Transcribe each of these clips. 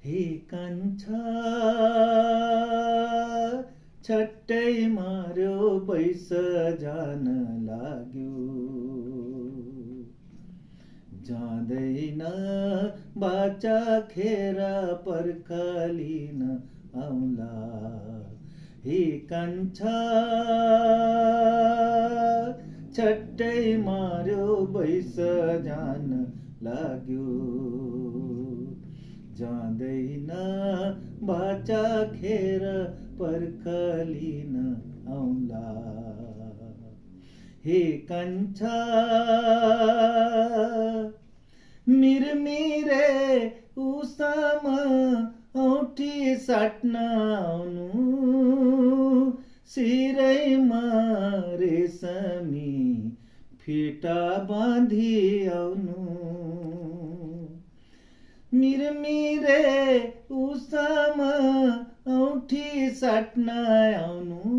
हे कान्छा छट्टै मार्यो बैस जान लाग्यो जाँदैन बाचा खेर पर्खालिन आउला हे कान्छा छट्टै मार्यो बैस जान लाग्यो जाँदैन बाचा खेर पर्खालिन आउला हे कान्छा मिरमिरे उसामा औठी साट्न आउनु सिरैमा रेशमी फिटा बाँधी आउनु मिरमिरे उसामा औठी साट्न आउनु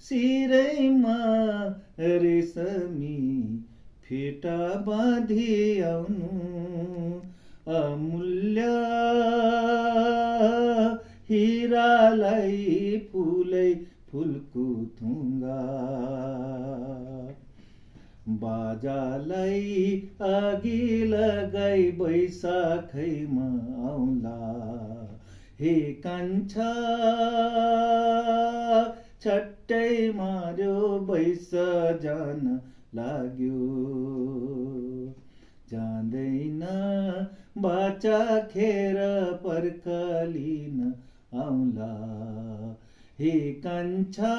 सिरैमा रेशमी फिटा बाँधी आउनु अमूल्य हिरालाई फुलै फुलको थुङ्गा बाजालाई अघि लगाई बैशाखैमा आउला हे कान्छा छट्टै मार्यो बैस जान लाग्यो जाँदैन बाचा खेर पर्खालिन आउला हे कान्छा